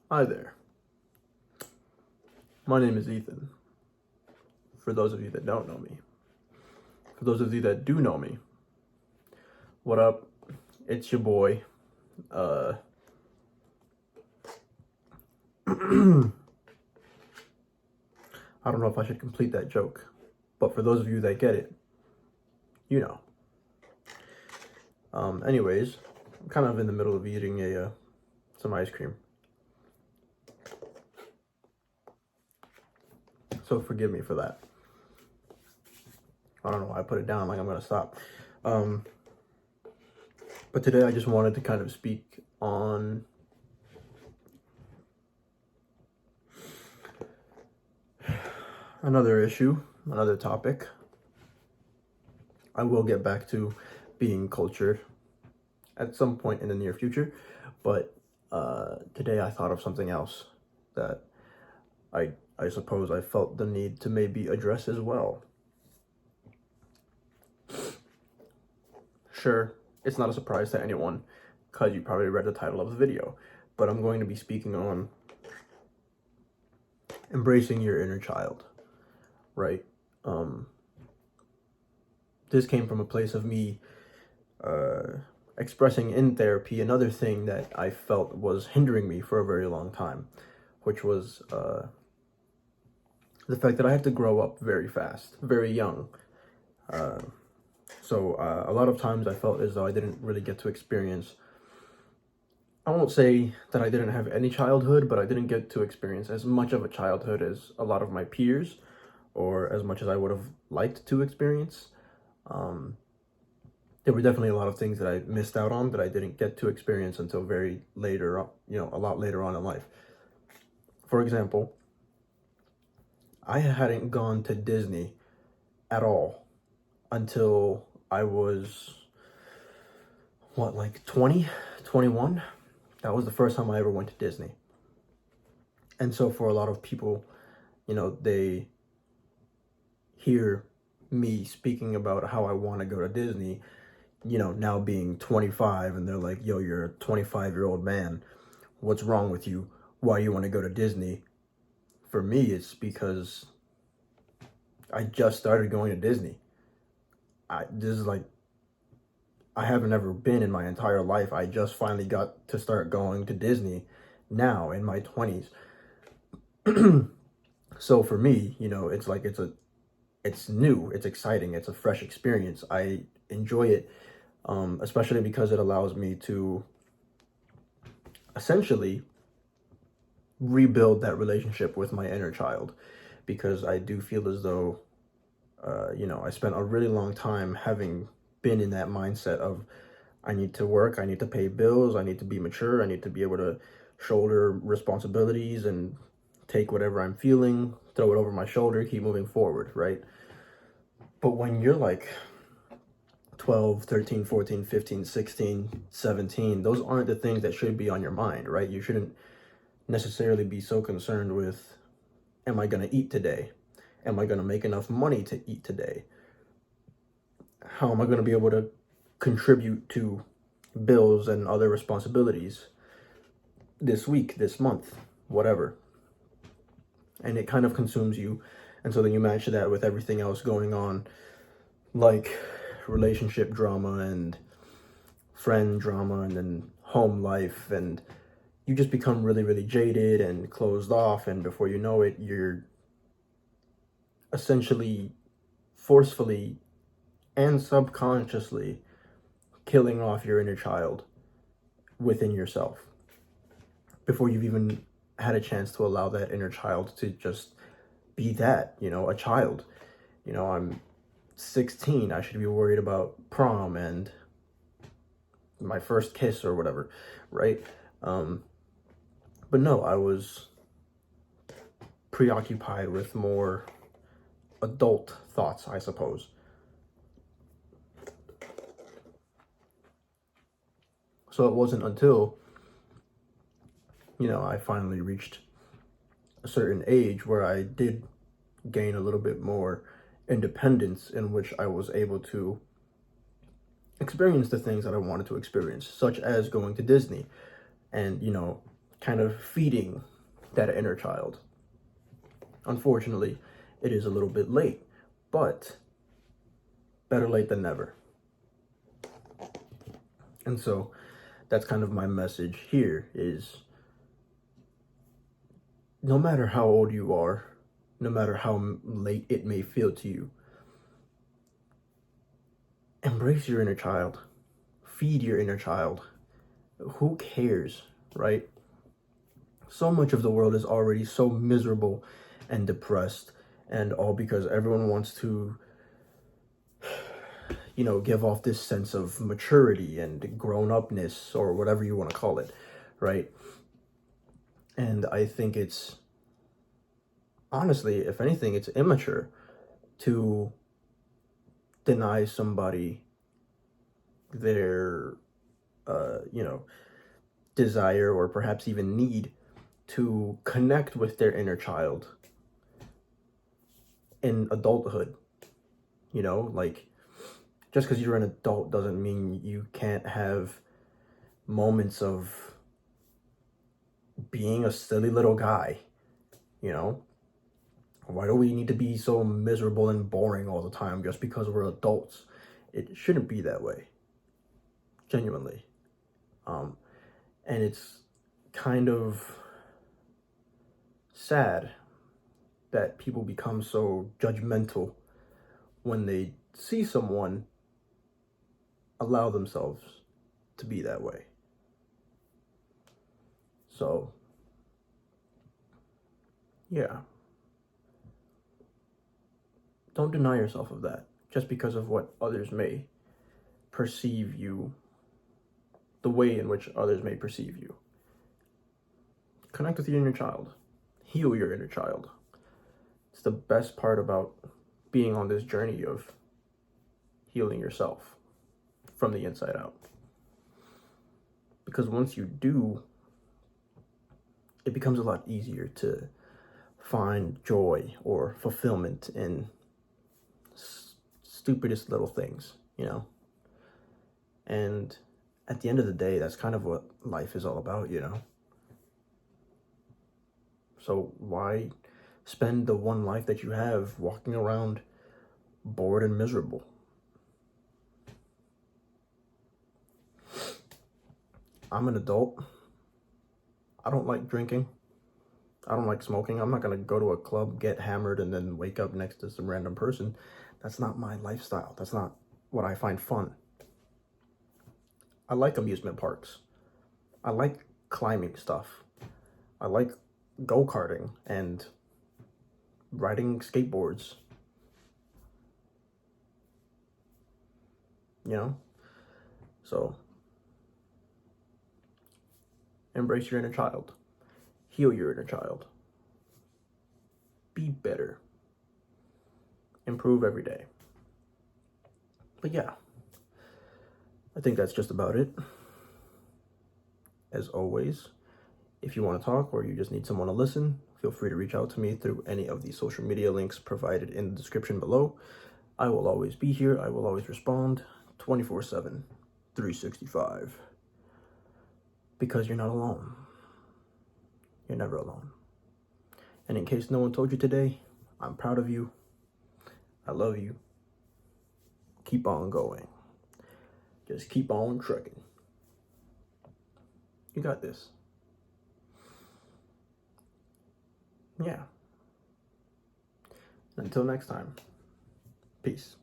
Hi there. My name is Ethan. For those of you that don't know me, for those of you that do know me, what up? It's your boy. Uh, I don't know if I should complete that joke, but for those of you that get it, you know. Anyways, I'm kind of in the middle of eating some ice cream, so forgive me for that. I don't know why I put it down like I'm gonna stop. Um, but today I just wanted to kind of speak on another issue, another topic. I will get back to being cultured at some point in the near future, but today I thought of something else that I suppose I felt the need to maybe address as well. Sure, it's not a surprise to anyone, because you probably read the title of the video, but I'm going to be speaking on embracing your inner child, right? This came from a place of me expressing in therapy another thing that I felt was hindering me for a very long time, which was the fact that I had to grow up very fast, very young. So a lot of times I felt as though I didn't really get to experience, I won't say that I didn't have any childhood, but I didn't get to experience as much of a childhood as a lot of my peers, or as much as I would have liked to experience. There were definitely a lot of things that I missed out on that I didn't get to experience until very later, a lot later on in life. For example, I hadn't gone to Disney at all until I was, like 20, 21? That was the first time I ever went to Disney. And so for a lot of people, they hear me speaking about how I want to go to Disney, now being 25, and they're like, yo, you're a 25-year-old man. What's wrong with you? Why you want to go to Disney? For me, it's because I just started going to Disney. This is like, I haven't ever been in my entire life. I just finally got to start going to Disney now in my 20s. So for me, it's like it's new, it's exciting, it's a fresh experience. I enjoy it, especially because it allows me to essentially rebuild that relationship with my inner child, because I do feel as though, I spent a really long time having been in that mindset of I need to work, I need to pay bills, I need to be mature, I need to be able to shoulder responsibilities and take whatever I'm feeling, throw it over my shoulder, keep moving forward, right? But when you're like 12, 13, 14, 15, 16, 17, those aren't the things that should be on your mind, right? You shouldn't necessarily be so concerned with, am I going to eat today? Am I going to make enough money to eat today? How am I going to be able to contribute to bills and other responsibilities this week, this month, whatever? And it kind of consumes you. And so then you match that with everything else going on, like relationship drama and friend drama and then home life, and you just become really, really jaded and closed off, and before you know it, you're essentially forcefully and subconsciously killing off your inner child within yourself before you've even had a chance to allow that inner child to just be that, a child. I'm 16, I should be worried about prom and my first kiss or whatever, right? But no, I was preoccupied with more adult thoughts, I suppose. So it wasn't until, I finally reached a certain age where I did gain a little bit more independence, in which I was able to experience the things that I wanted to experience, such as going to Disney and, kind of feeding that inner child. Unfortunately, it is a little bit late, but better late than never. And so that's kind of my message here is no matter how old you are, no matter how late it may feel to you, embrace your inner child. Feed your inner child. Who cares, right? So much of the world is already so miserable and depressed, and all because everyone wants to, give off this sense of maturity and grown-upness, or whatever you want to call it, right? And I think it's, honestly, if anything, it's immature to deny somebody their, desire or perhaps even need to connect with their inner child in adulthood. Like, just because you're an adult doesn't mean you can't have moments of being a silly little guy. Why do we need to be so miserable and boring all the time just because we're adults? It shouldn't be that way, genuinely. And it's kind of sad that people become so judgmental when they see someone allow themselves to be that way. So, yeah. Don't deny yourself of that just because of what others may perceive you, the way in which others may perceive you. Connect with your inner child. Heal your inner child. It's the best part about being on this journey of healing yourself from the inside out. Because once you do, it becomes a lot easier to find joy or fulfillment in stupidest little things, And at the end of the day, that's kind of what life is all about, So why spend the one life that you have walking around bored and miserable? I'm an adult. I don't like drinking. I don't like smoking. I'm not going to go to a club, get hammered, and then wake up next to some random person. That's not my lifestyle. That's not what I find fun. I like amusement parks. I like climbing stuff. I like go-karting and riding skateboards. So embrace your inner child. Heal your inner child. Be better. Improve every day. But yeah, I think that's just about it. As always, if you want to talk or you just need someone to listen, feel free to reach out to me through any of the social media links provided in the description below. I will always be here. I will always respond 24/7, 365. Because you're not alone. You're never alone. And in case no one told you today, I'm proud of you. I love you. Keep on going. Just keep on trucking. You got this. Yeah. Until next time. Peace.